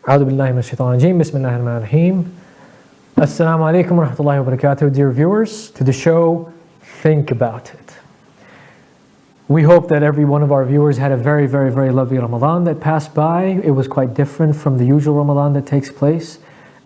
A'udhu billahi minash shaitanir rajeem. Bismillahir rahmanir rahim. Assalamu alaikum wa rahmatullahi wa barakatuh, dear viewers, to the show Think About It. We hope that every one of our viewers had a very, very, very lovely Ramadan that passed by. It was quite different from the usual Ramadan that takes place,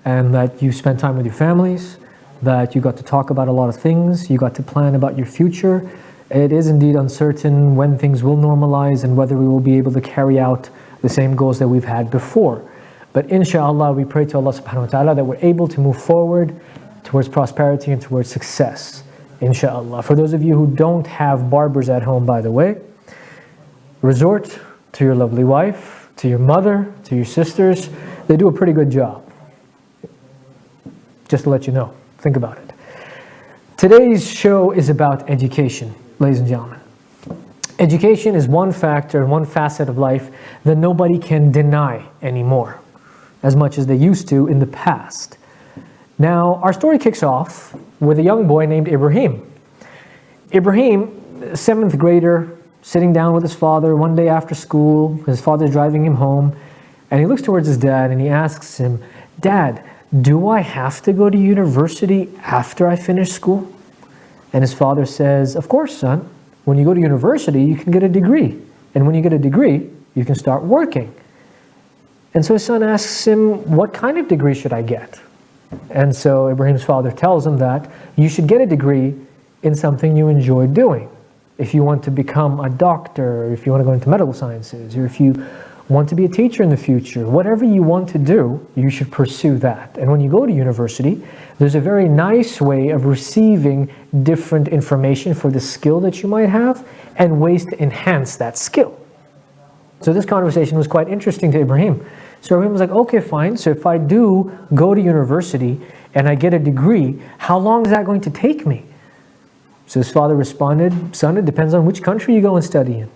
and that you spent time with your families, that you got to talk about a lot of things, you got to plan about your future. It is indeed uncertain when things will normalize and whether we will be able to carry out the same goals that we've had before. But inshallah, we pray to Allah subhanahu wa ta'ala that we're able to move forward towards prosperity and towards success, inshallah. For those of you who don't have barbers at home, by the way, resort to your lovely wife, to your mother, to your sisters. They do a pretty good job. Just to let you know, think about it. Today's show is about education, ladies and gentlemen. Education is one factor and one facet of life that nobody can deny anymore, as much as they used to in the past. Now, our story kicks off with a young boy named Ibrahim. Ibrahim, 7th grader, sitting down with his father one day after school. His father's driving him home, and he looks towards his dad and he asks him, "Dad, do I have to go to university after I finish school?" And his father says, "Of course, son. When you go to university, you can get a degree. And when you get a degree, you can start working." And so his son asks him, "What kind of degree should I get?" And so Ibrahim's father tells him that you should get a degree in something you enjoy doing. If you want to become a doctor, or if you want to go into medical sciences, or if you want to be a teacher in the future, whatever you want to do, you should pursue that. And when you go to university, there's a very nice way of receiving different information for the skill that you might have and ways to enhance that skill. So this conversation was quite interesting to Ibrahim. So Ibrahim was like, "Okay, fine. So if I do go to university and I get a degree, how long is that going to take me?" So his father responded, "Son, it depends on which country you go and study in.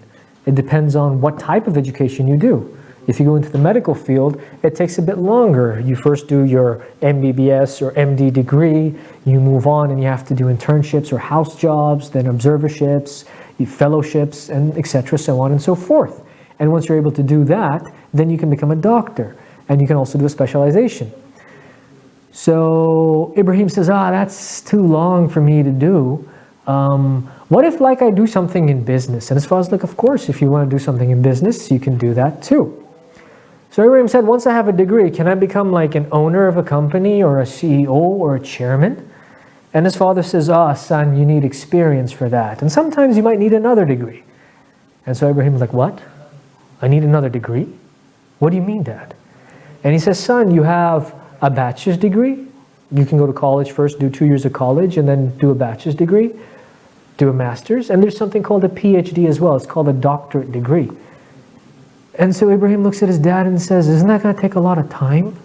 It depends on what type of education you do. If you go into the medical field, it takes a bit longer. You first do your MBBS or MD degree, you move on and you have to do internships or house jobs, then observerships, fellowships, and etc., so on and so forth. And once you're able to do that, then you can become a doctor, and you can also do a specialization." So Ibrahim says, "That's too long for me to do. What if like I do something in business?" And his father's like, "Of course, if you want to do something in business, you can do that too." So Ibrahim said, "Once I have a degree, can I become like an owner of a company or a CEO or a chairman?" And his father says, "Son, you need experience for that. And sometimes you might need another degree." And so Ibrahim was like, "What? I need another degree? What do you mean, Dad?" And he says, "Son, you have a bachelor's degree. You can go to college first, do 2 years of college, and then do a bachelor's degree, do a master's. And there's something called a PhD as well. It's called a doctorate degree." And so Ibrahim looks at his dad and says, "Isn't that going to take a lot of time?"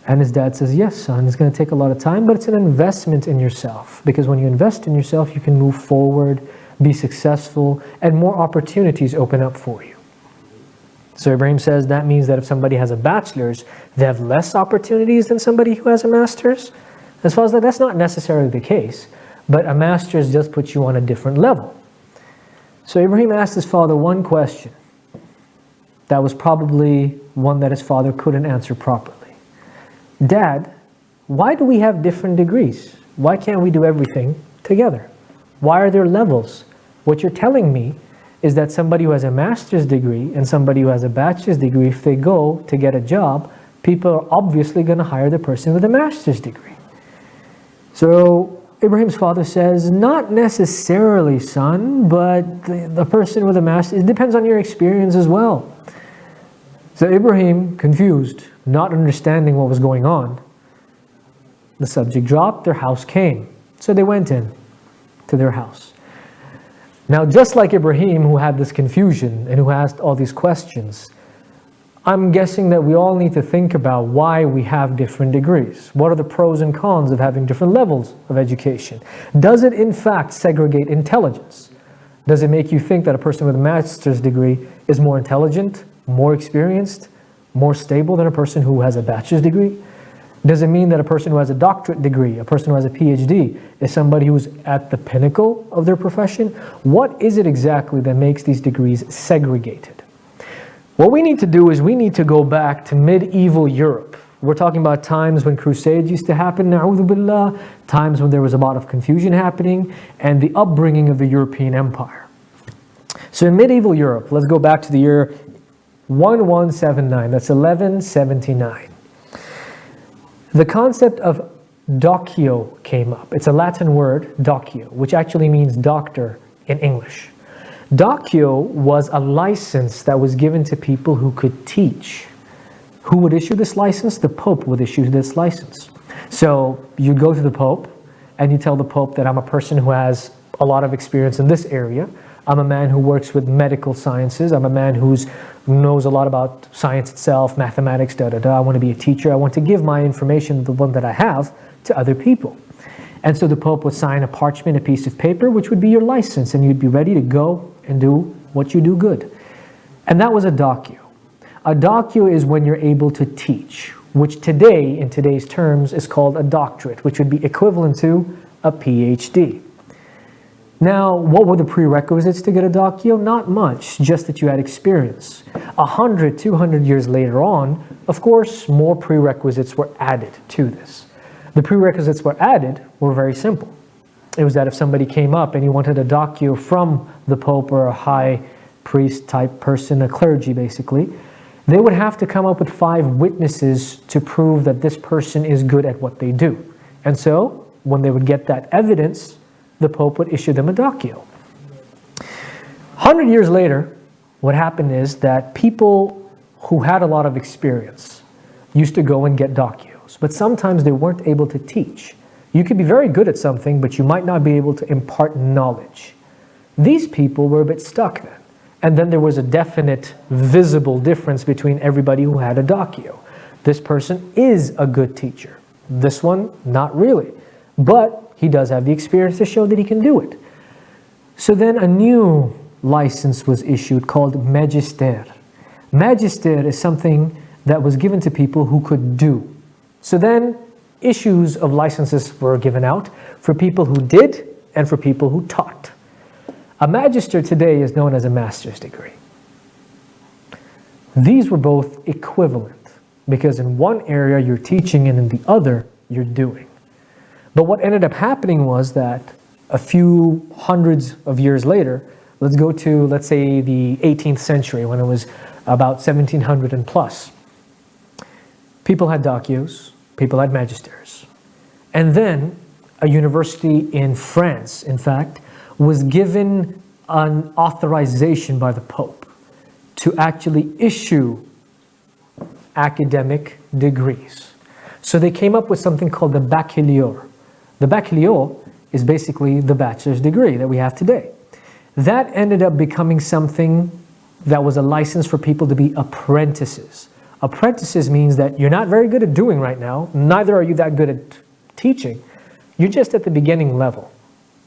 And his dad says, "Yes, son, it's going to take a lot of time, but it's an investment in yourself. Because when you invest in yourself, you can move forward, be successful, and more opportunities open up for you." So Ibrahim says that means that if somebody has a bachelor's, they have less opportunities than somebody who has a master's. As far as that's not necessarily the case, but a master's just puts you on a different level. So Ibrahim asked his father one question that was probably one that his father couldn't answer properly. "Dad, why do we have different degrees? Why can't we do everything together? Why are there levels? What you're telling me is that somebody who has a master's degree and somebody who has a bachelor's degree, if they go to get a job, people are obviously going to hire the person with a master's degree." So Ibrahim's father says, "Not necessarily, son, but the person with a master's, it depends on your experience as well." So Ibrahim, confused, not understanding what was going on, the subject dropped, their house came. So they went in to their house. Now, just like Ibrahim, who had this confusion and who asked all these questions, I'm guessing that we all need to think about why we have different degrees. What are the pros and cons of having different levels of education? Does it in fact segregate intelligence? Does it make you think that a person with a master's degree is more intelligent, more experienced, more stable than a person who has a bachelor's degree? Does it mean that a person who has a doctorate degree, a person who has a PhD, is somebody who's at the pinnacle of their profession? What is it exactly that makes these degrees segregated? What we need to do is we need to go back to medieval Europe. We're talking about times when crusades used to happen, na'udhu billah, times when there was a lot of confusion happening, and the upbringing of the European Empire. So in medieval Europe, let's go back to the year 1179, that's 1179. The concept of docio came up. It's a Latin word, docio, which actually means doctor in English. Docio was a license that was given to people who could teach. Who would issue this license? The Pope would issue this license. So you go to the Pope and you tell the Pope that I'm a person who has a lot of experience in this area. I'm a man who works with medical sciences. I'm a man who knows a lot about science itself, mathematics, I want to be a teacher. I want to give my information, the one that I have, to other people. And so the Pope would sign a parchment, a piece of paper, which would be your license, and you'd be ready to go and do what you do good. And that was a docio. A docio is when you're able to teach, which today, in today's terms, is called a doctorate, which would be equivalent to a PhD. Now, what were the prerequisites to get a docio? Not much, just that you had experience. 100, 200 years later on, of course, more prerequisites were added to this. The prerequisites were added were very simple. It was that if somebody came up and he wanted a docio from the Pope or a high priest type person, a clergy basically, they would have to come up with 5 witnesses to prove that this person is good at what they do. And so, when they would get that evidence, the Pope would issue them a docio. 100 years later, what happened is that people who had a lot of experience used to go and get docios, but sometimes they weren't able to teach. You could be very good at something, but you might not be able to impart knowledge. These people were a bit stuck then. And then there was a definite, visible difference between everybody who had a docio. This person is a good teacher. This one, not really. But he does have the experience to show that he can do it. So then a new license was issued called magister. Magister is something that was given to people who could do. So then issues of licenses were given out for people who did and for people who taught. A magister today is known as a master's degree. These were both equivalent because in one area you're teaching and in the other you're doing. But what ended up happening was that a few hundreds of years later, let's go to, let's say, the 18th century when it was about 1700 and plus. People had docios, people had magisters. And then a university in France, in fact, was given an authorization by the Pope to actually issue academic degrees. So they came up with something called the baccalaureate. The baccalaureate is basically the bachelor's degree that we have today. That ended up becoming something that was a license for people to be apprentices. Apprentices means that you're not very good at doing right now, neither are you that good at teaching. You're just at the beginning level.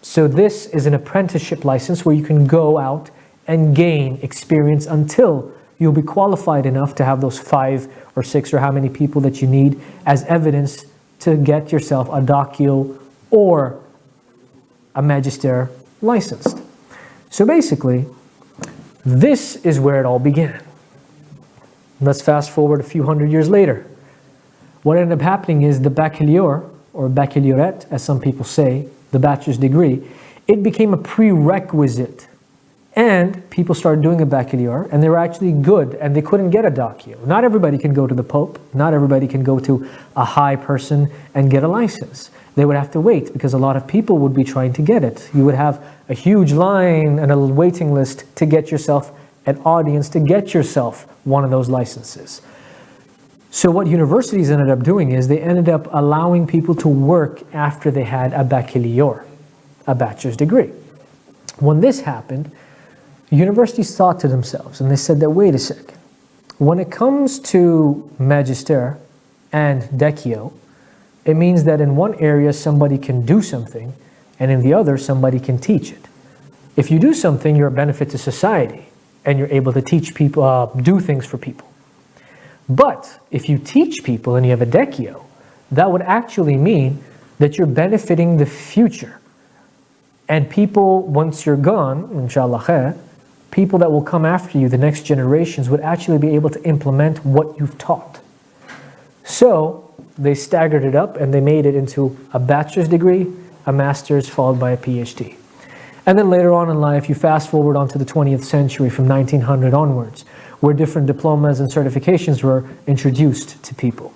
So this is an apprenticeship license where you can go out and gain experience until you'll be qualified enough to have those 5 or 6 or how many people that you need as evidence to get yourself a docio or a magister licensed. So basically, this is where it all began. Let's fast forward a few hundred years later. What ended up happening is the baccalaureate, or baccalaureate, as some people say, the bachelor's degree, it became a prerequisite. And people started doing a baccalaureate, and they were actually good, and they couldn't get a docio. Not everybody can go to the Pope. Not everybody can go to a high person and get a license. They would have to wait, because a lot of people would be trying to get it. You would have a huge line and a waiting list to get yourself an audience, to get yourself one of those licenses. So what universities ended up doing is they ended up allowing people to work after they had a baccalaureate, a bachelor's degree. When this happened, universities thought to themselves, and they said that, wait a second, when it comes to magister and docio, it means that in one area somebody can do something, and in the other somebody can teach it. If you do something, you're a benefit to society, and you're able to teach people, do things for people. But if you teach people and you have a docio, that would actually mean that you're benefiting the future. And people, once you're gone, inshallah khair, people that will come after you, the next generations, would actually be able to implement what you've taught. So they staggered it up and they made it into a bachelor's degree, a master's, followed by a PhD. And then later on in life, you fast forward onto the 20th century from 1900 onwards, where different diplomas and certifications were introduced to people.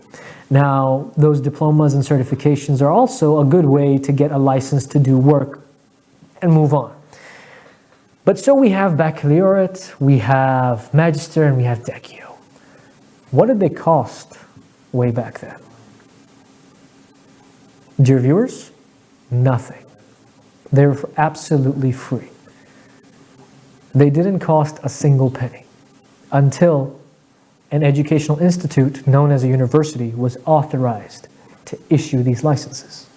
Now, those diplomas and certifications are also a good way to get a license to do work and move on. But so we have baccalaureate, we have magister, and we have decio. What did they cost way back then? Dear viewers, nothing. They were absolutely free. They didn't cost a single penny until an educational institute known as a university was authorized to issue these licenses.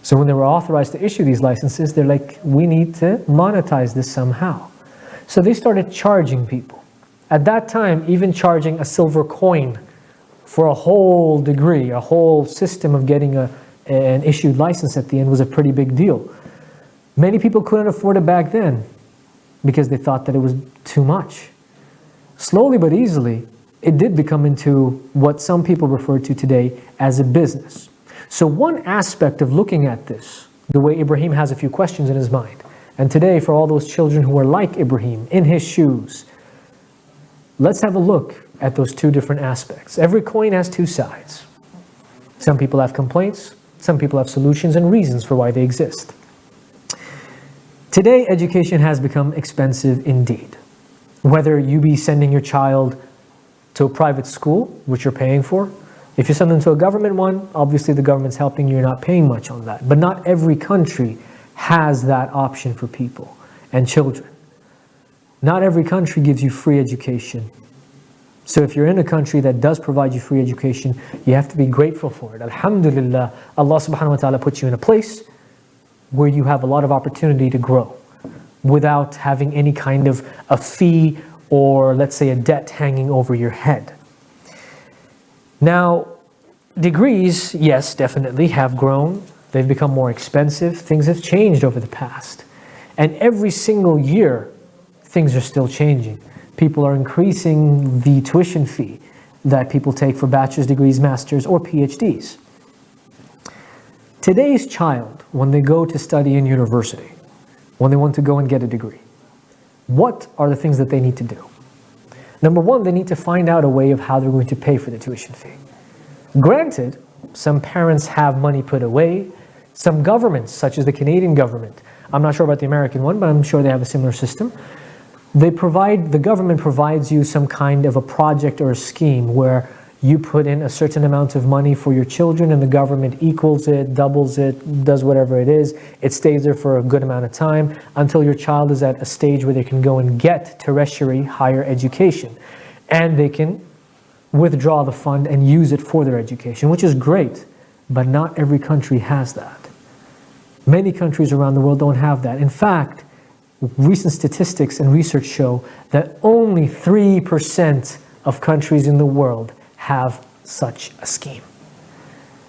So when they were authorized to issue these licenses, they're like, we need to monetize this somehow. So they started charging people. At that time, even charging a silver coin for a whole degree, a whole system of getting an issued license at the end was a pretty big deal. Many people couldn't afford it back then because they thought that it was too much. Slowly but easily, it did become into what some people refer to today as a business. So one aspect of looking at this, the way Ibrahim has a few questions in his mind, and today for all those children who are like Ibrahim, in his shoes, let's have a look at those two different aspects. Every coin has two sides. Some people have complaints, some people have solutions and reasons for why they exist. Today, education has become expensive indeed. Whether you be sending your child to a private school, which you're paying for, if you send them to a government one, obviously the government's helping you, you're not paying much on that. But not every country has that option for people and children. Not every country gives you free education. So if you're in a country that does provide you free education, you have to be grateful for it. Alhamdulillah, Allah subhanahu wa ta'ala puts you in a place where you have a lot of opportunity to grow without having any kind of a fee or, let's say, a debt hanging over your head. Now, degrees, yes, definitely have grown. They've become more expensive. Things have changed over the past. And every single year, things are still changing. People are increasing the tuition fee that people take for bachelor's degrees, masters, or PhDs. Today's child, when they go to study in university, when they want to go and get a degree, what are the things that they need to do? Number one, they need to find out a way of how they're going to pay for the tuition fee. Granted, some parents have money put away. Some governments, such as the Canadian government, I'm not sure about the American one, but I'm sure they have a similar system. The government provides you some kind of a project or a scheme where you put in a certain amount of money for your children and the government equals it, doubles it, does whatever it is. It stays there for a good amount of time until your child is at a stage where they can go and get tertiary higher education. And they can withdraw the fund and use it for their education, which is great, but not every country has that. Many countries around the world don't have that. In fact, recent statistics and research show that only 3% of countries in the world have such a scheme.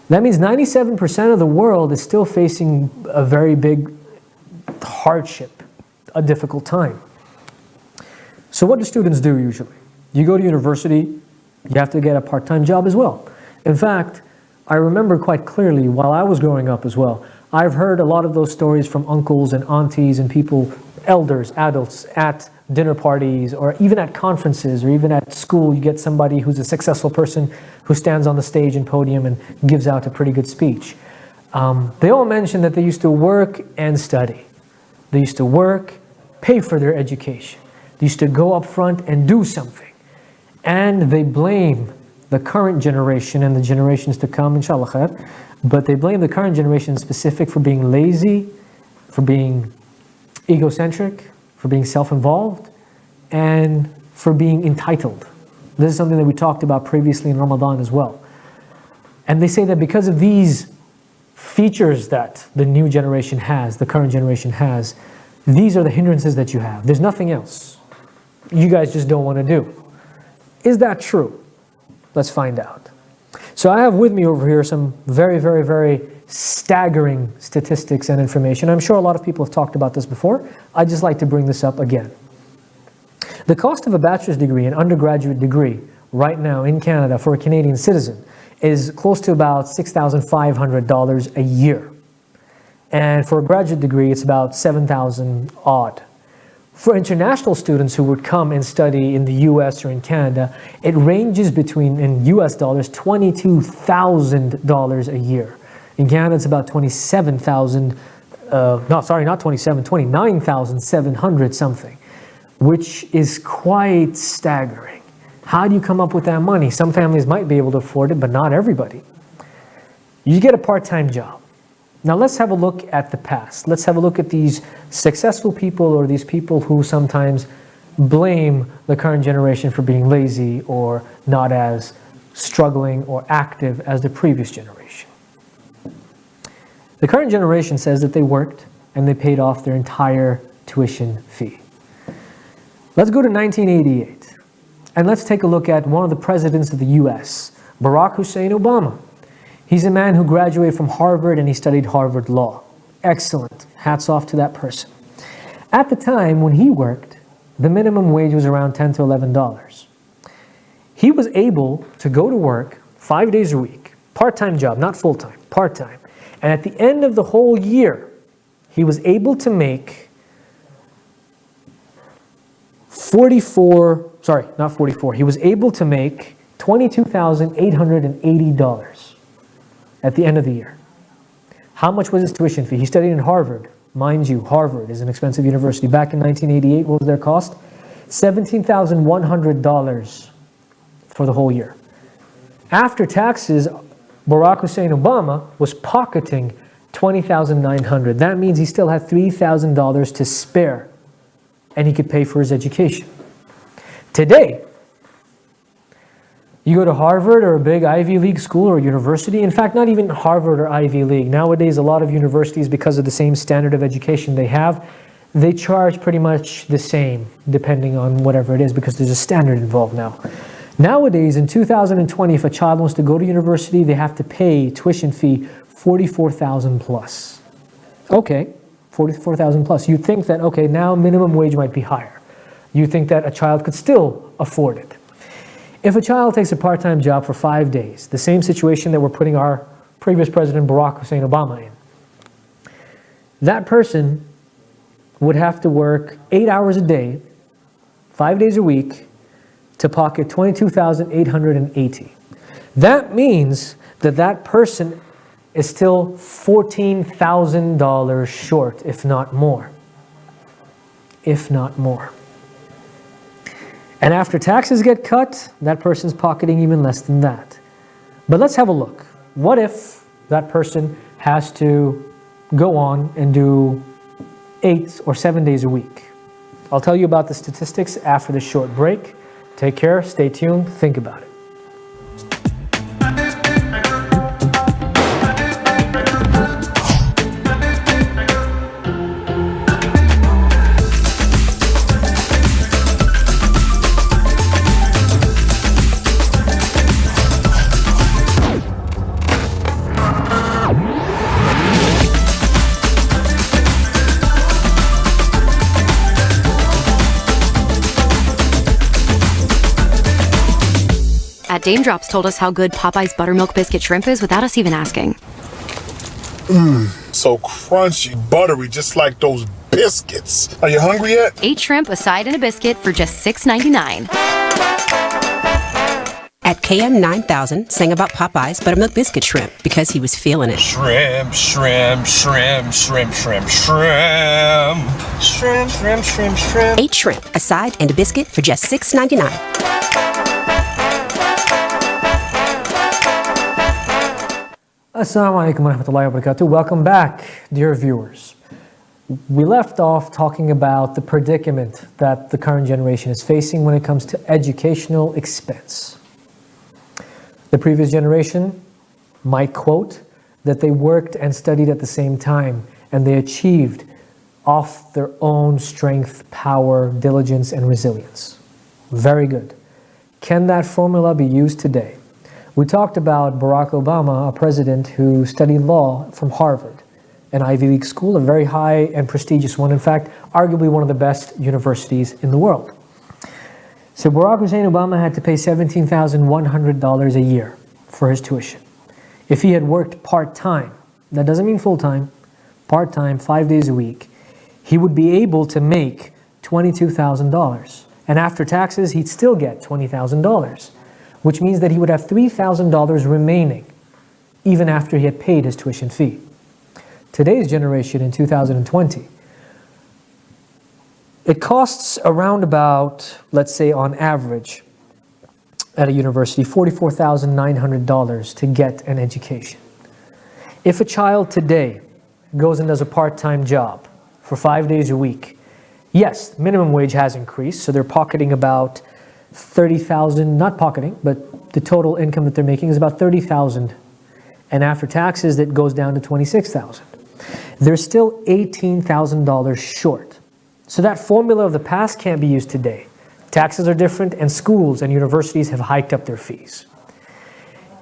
That means 97% of the world is still facing a very big hardship, a difficult time. So what do students do usually? You go to university, you have to get a part-time job as well. In fact, I remember quite clearly while I was growing up as well, I've heard a lot of those stories from uncles and aunties and people, elders, adults at dinner parties or even at conferences or even at school. You get somebody who's a successful person who stands on the stage and podium and gives out a pretty good speech. They all mention that they used to work and study. They used to work, pay for their education. They used to go up front and do something. And they blame the current generation and the generations to come, inshallah khair, but they blame the current generation in specific for being lazy, for being egocentric, for being self-involved, and for being entitled. This is something that we talked about previously in Ramadan as well. And they say that because of these features that the new generation has, the current generation has, these are the hindrances that you have. There's nothing else. You guys just don't want to do. Is that true? Let's find out. So I have with me over here some very, very, very staggering statistics and information. I'm sure a lot of people have talked about this before. I'd just like to bring this up again. The cost of a bachelor's degree, an undergraduate degree, right now in Canada for a Canadian citizen is close to about $6,500 a year. And for a graduate degree, it's about $7,000 odd. For international students who would come and study in the US or in Canada, it ranges between, in US dollars, $22,000 a year. In Canada, it's about 29,700 something, which is quite staggering. How do you come up with that money? Some families might be able to afford it, but not everybody. You get a part-time job. Now let's have a look at the past. Let's have a look at these successful people or these people who sometimes blame the current generation for being lazy or not as struggling or active as the previous generation. The current generation says that they worked and they paid off their entire tuition fee. Let's go to 1988 and let's take a look at one of the presidents of the US, Barack Hussein Obama. He's a man who graduated from Harvard and he studied Harvard Law. Excellent. Hats off to that person. At the time when he worked, the minimum wage was around $10 to $11. He was able to go to work 5 days a week, part-time job, not full-time, part-time. And at the end of the whole year, he was able to make he was able to make $22,880 at the end of the year. How much was his tuition fee? He studied in Harvard. Mind you, Harvard is an expensive university. Back in 1988, what was their cost? $17,100 for the whole year. After taxes, Barack Hussein Obama was pocketing $20,900. That means he still had $3,000 to spare, and he could pay for his education. Today, you go to Harvard or a big Ivy League school or university. In fact, not even Harvard or Ivy League. Nowadays, a lot of universities, because of the same standard of education they have, they charge pretty much the same, depending on whatever it is, because there's a standard involved now. Nowadays, in 2020, if a child wants to go to university, they have to pay tuition fee $44,000 plus. Okay, $44,000 plus. You'd think that, okay, now minimum wage might be higher. You think that a child could still afford it. If a child takes a part-time job for 5 days, the same situation that we're putting our previous president Barack Hussein Obama in, that person would have to work 8 hours a day, 5 days a week, to pocket $22,880. That means that that person is still $14,000 short, if not more. If not more. And after taxes get cut, that person's pocketing even less than that. But let's have a look. What if that person has to go on and do 8 or 7 days a week? I'll tell you about the statistics after this short break. Take care, stay tuned, think about it. Dame Drops told us how good Popeye's buttermilk biscuit shrimp is without us even asking. So crunchy, buttery, just like those biscuits. Are you hungry yet? 8 shrimp, a side, and a biscuit for just $6.99. At KM 9000 sang about Popeye's buttermilk biscuit shrimp because he was feeling it. Shrimp, shrimp, shrimp, shrimp, shrimp, shrimp. Shrimp, shrimp, shrimp, shrimp. 8 shrimp, a side, and a biscuit for just $6.99. Assalamu alaikum wa rahmatullahi wa barakatuh. Welcome back, dear viewers. We left off talking about the predicament that the current generation is facing when it comes to educational expense. The previous generation might quote that they worked and studied at the same time and they achieved off their own strength, power, diligence, and resilience. Very good. Can that formula be used today? We talked about Barack Obama, a president who studied law from Harvard, an Ivy League school, a very high and prestigious one, in fact, arguably one of the best universities in the world. So Barack Hussein Obama had to pay $17,100 a year for his tuition. If he had worked part-time, that doesn't mean full-time, part-time, 5 days a week, he would be able to make $22,000. And after taxes, he'd still get $20,000, which means that he would have $3,000 remaining, even after he had paid his tuition fee. Today's generation in 2020, it costs around about, let's say on average, at a university, $44,900 to get an education. If a child today goes and does a part-time job for 5 days a week, yes, minimum wage has increased, so they're pocketing about $30,000, not pocketing, but the total income that they're making is about $30,000. And after taxes, that goes down to $26,000. They're still $18,000 short. So that formula of the past can't be used today. Taxes are different, and schools and universities have hiked up their fees.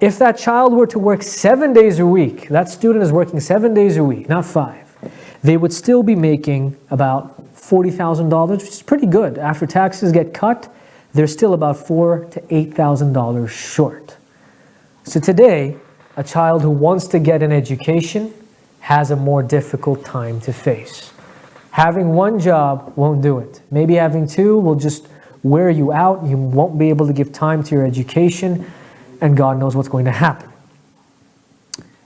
If that child were to work 7 days a week, that student is working 7 days a week, not 5, they would still be making about $40,000, which is pretty good. After taxes get cut, they're still about $4,000 to $8,000 short. So today, a child who wants to get an education has a more difficult time to face. Having one job won't do it. Maybe having two will just wear you out. You won't be able to give time to your education, and God knows what's going to happen.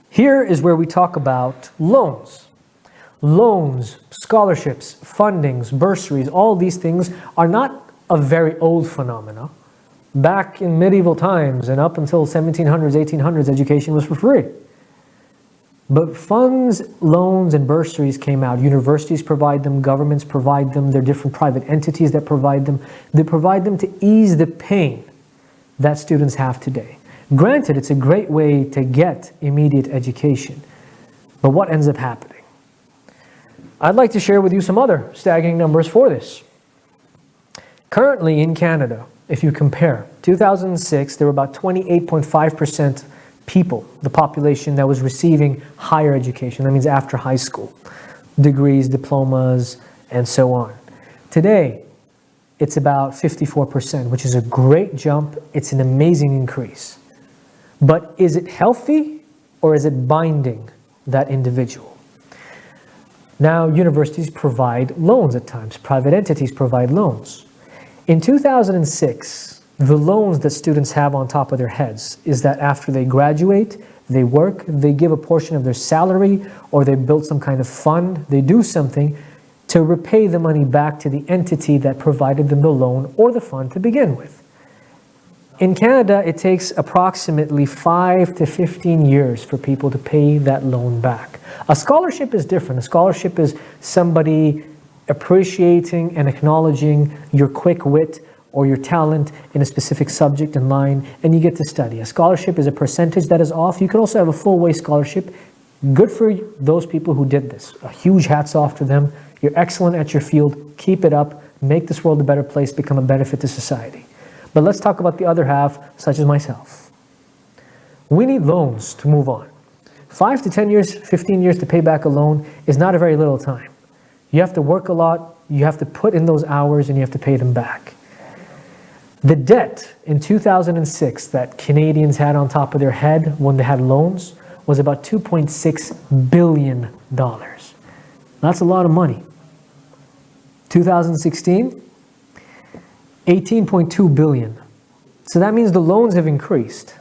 Here is where we talk about loans. Loans, scholarships, fundings, bursaries, all these things are not a very old phenomena. Back in medieval times and up until 1700s, 1800s, education was for free. But funds, loans, and bursaries came out. Universities provide them, governments provide them, there are different private entities that provide them. They provide them to ease the pain that students have today. Granted, it's a great way to get immediate education, but what ends up happening? I'd like to share with you some other staggering numbers for this. Currently in Canada, if you compare, 2006, there were about 28.5% people, the population that was receiving higher education. That means after high school, degrees, diplomas, and so on. Today, it's about 54%, which is a great jump. It's an amazing increase. But is it healthy or is it binding that individual? Now, universities provide loans at times. Private entities provide loans. In 2006, the loans that students have on top of their heads is that after they graduate, they work, they give a portion of their salary, or they build some kind of fund, they do something to repay the money back to the entity that provided them the loan or the fund to begin with. In Canada, it takes approximately 5 to 15 years for people to pay that loan back. A scholarship is different. A scholarship is somebody appreciating and acknowledging your quick wit or your talent in a specific subject and line, and you get to study. A scholarship is a percentage that is off. You can also have a full-way scholarship. Good for those people who did this. A huge hats off to them. You're excellent at your field. Keep it up. Make this world a better place. Become a benefit to society. But let's talk about the other half, such as myself. We need loans to move on. 5 to 10 years, 15 years to pay back a loan is not a very little time. You have to work a lot. You have to put in those hours, and you have to pay them back. The debt in 2006 that Canadians had on top of their head when they had loans was about $2.6 billion. That's a lot of money. 2016, $18.2 billion. So that means the loans have increased.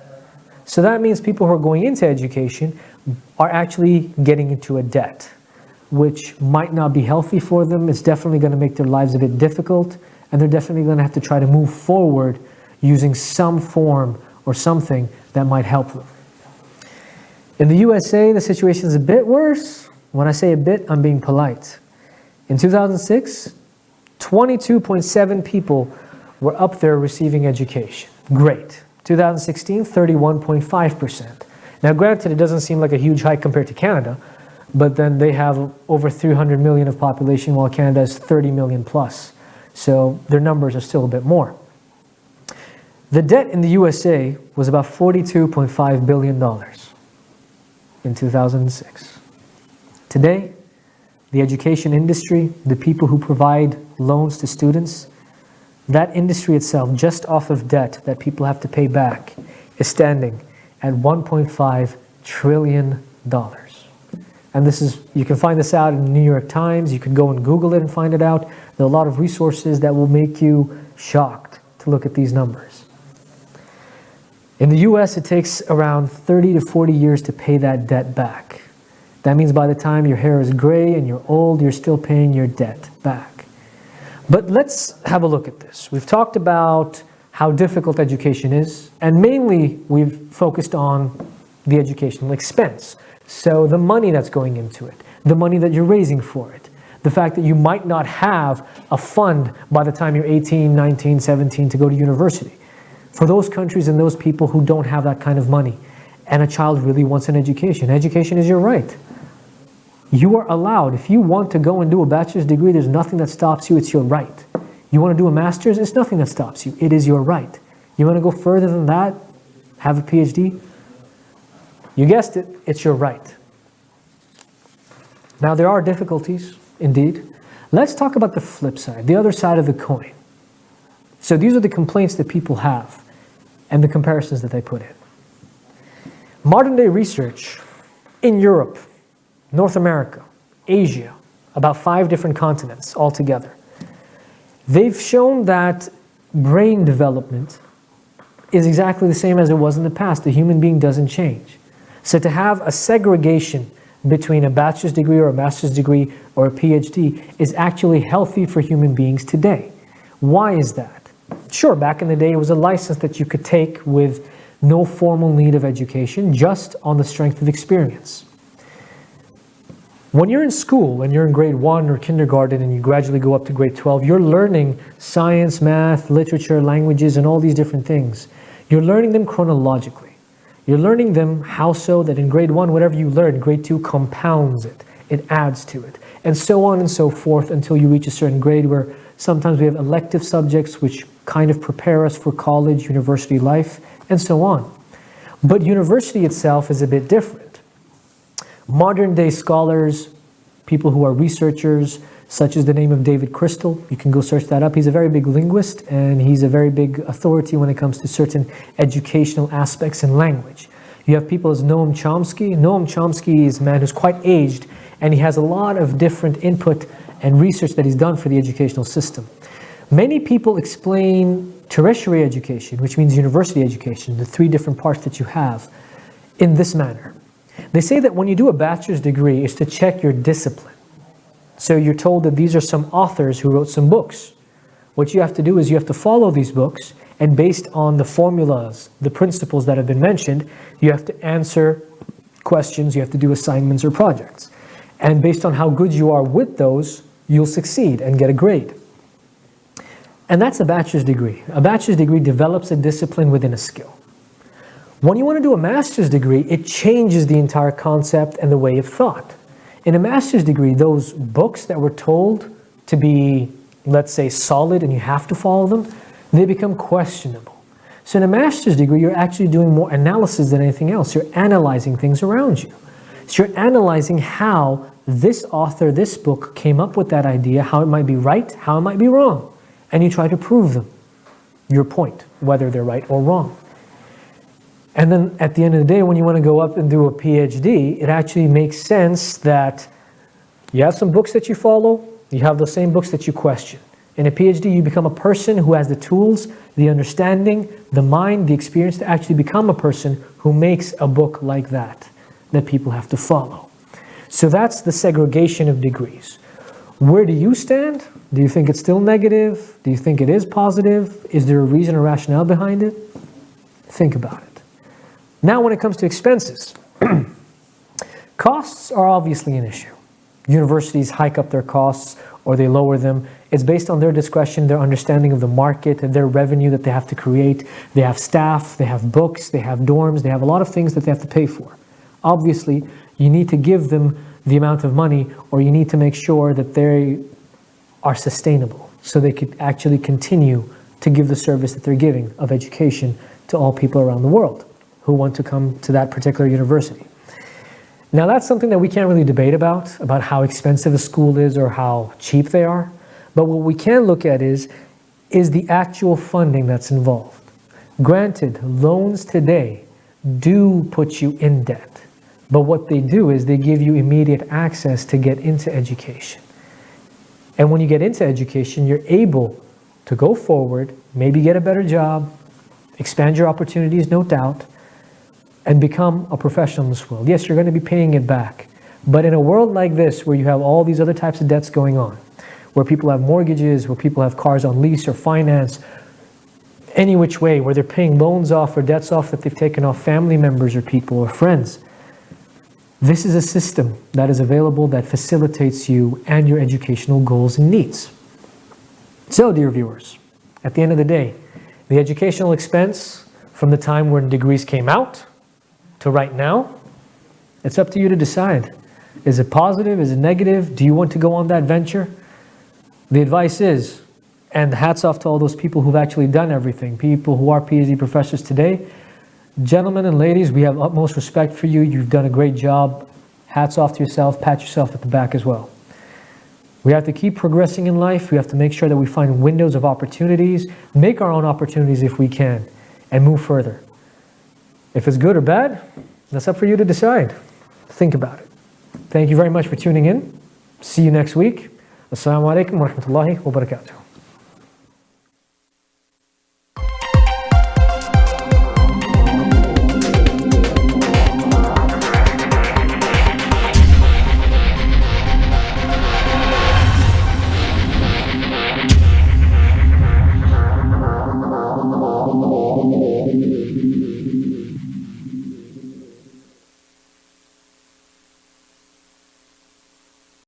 So that means people who are going into education are actually getting into a debt, which might not be healthy for them. It's definitely going to make their lives a bit difficult. And they're definitely going to have to try to move forward using some form or something that might help them. In the USA, the situation is a bit worse. When I say a bit, I'm being polite. In 2006, 22.7 people were up there receiving education. Great. 2016, 31.5%. Now, granted, it doesn't seem like a huge hike compared to Canada, but then they have over 300 million of population, while Canada is 30 million plus. So their numbers are still a bit more. The debt in the USA was about $42.5 billion in 2006. Today, the education industry, the people who provide loans to students, that industry itself, just off of debt that people have to pay back, is standing at $1.5 trillion. And this is, you can find this out in the New York Times. You can go and Google it and find it out. There are a lot of resources that will make you shocked to look at these numbers. In the US, it takes around 30 to 40 years to pay that debt back. That means by the time your hair is gray and you're old, you're still paying your debt back. But let's have a look at this. We've talked about how difficult education is, and mainly we've focused on the educational expense. So the money that's going into it, the money that you're raising for it, the fact that you might not have a fund by the time you're 18, 19, 17 to go to university. For those countries and those people who don't have that kind of money, and a child really wants an education. Education is your right. You are allowed, if you want to go and do a bachelor's degree, there's nothing that stops you, it's your right. You want to do a master's, it's nothing that stops you, it is your right. You want to go further than that, have a PhD? You guessed it, it's your right. Now there are difficulties, indeed. Let's talk about the flip side, the other side of the coin. So these are the complaints that people have and the comparisons that they put in. Modern day research in Europe, North America, Asia, about 5 different continents altogether. They've shown that brain development is exactly the same as it was in the past. The human being doesn't change. So to have a segregation between a bachelor's degree or a master's degree or a PhD is actually healthy for human beings today. Why is that? Sure, back in the day it was a license that you could take with no formal need of education, just on the strength of experience. When you're in school and you're in grade 1 or kindergarten and you gradually go up to grade 12, you're learning science, math, literature, languages, and all these different things. You're learning them chronologically. You're learning them how so that in grade 1, whatever you learn, grade 2 compounds it. It adds to it. And so on and so forth until you reach a certain grade where sometimes we have elective subjects which kind of prepare us for college, university life, and so on. But university itself is a bit different. Modern day scholars, people who are researchers, such as the name of David Crystal, you can go search that up. He's a very big linguist and he's a very big authority when it comes to certain educational aspects in language. You have people as Noam Chomsky. Noam Chomsky is a man who's quite aged and he has a lot of different input and research that he's done for the educational system. Many people explain tertiary education, which means university education, the 3 different parts that you have, in this manner. They say that when you do a bachelor's degree, it's to check your discipline. So you're told that these are some authors who wrote some books. What you have to do is you have to follow these books, and based on the formulas, the principles that have been mentioned, you have to answer questions, you have to do assignments or projects. And based on how good you are with those, you'll succeed and get a grade. And that's a bachelor's degree. A bachelor's degree develops a discipline within a skill. When you want to do a master's degree, it changes the entire concept and the way of thought. In a master's degree, those books that were told to be, let's say, solid and you have to follow them, they become questionable. So in a master's degree, you're actually doing more analysis than anything else. You're analyzing things around you. So you're analyzing how this author, this book came up with that idea, how it might be right, how it might be wrong. And you try to prove them, your point, whether they're right or wrong. And then at the end of the day, when you want to go up and do a PhD, it actually makes sense that you have some books that you follow, you have those same books that you question. In a PhD, you become a person who has the tools, the understanding, the mind, the experience to actually become a person who makes a book like that people have to follow. So that's the segregation of degrees. Where do you stand? Do you think it's still negative? Do you think it is positive? Is there a reason or rationale behind it? Think about it. Now when it comes to expenses, costs are obviously an issue. Universities hike up their costs or they lower them. It's based on their discretion, their understanding of the market and their revenue that they have to create. They have staff, they have books, they have dorms, they have a lot of things that they have to pay for. Obviously, you need to give them the amount of money or you need to make sure that they are sustainable so they could actually continue to give the service that they're giving of education to all people around the world who want to come to that particular university. Now that's something that we can't really debate about how expensive a school is or how cheap they are. But what we can look at is is the actual funding that's involved. Granted, loans today do put you in debt, but what they do is they give you immediate access to get into education. And when you get into education, you're able to go forward, maybe get a better job, expand your opportunities, no doubt, and become a professional in this world. Yes, you're going to be paying it back. But in a world like this, where you have all these other types of debts going on, where people have mortgages, where people have cars on lease or finance, any which way, where they're paying loans off or debts off that they've taken off family members or people or friends, this is a system that is available that facilitates you and your educational goals and needs. So, dear viewers, at the end of the day, the educational expense from the time when degrees came out to right now, it's up to you to decide. Is it positive? Is it negative? Do you want to go on that venture? The advice is, and hats off to all those people who've actually done everything, people who are PhD professors today. Gentlemen and ladies, we have utmost respect for you. You've done a great job. Hats off to yourself. Pat yourself at the back as well. We have to keep progressing in life. We have to make sure that we find windows of opportunities, make our own opportunities if we can, and move further. If it's good or bad, that's up for you to decide. Think about it. Thank you very much for tuning in. See you next week. Assalamu alaikum wa rahmatullahi wa barakatuh. Oh,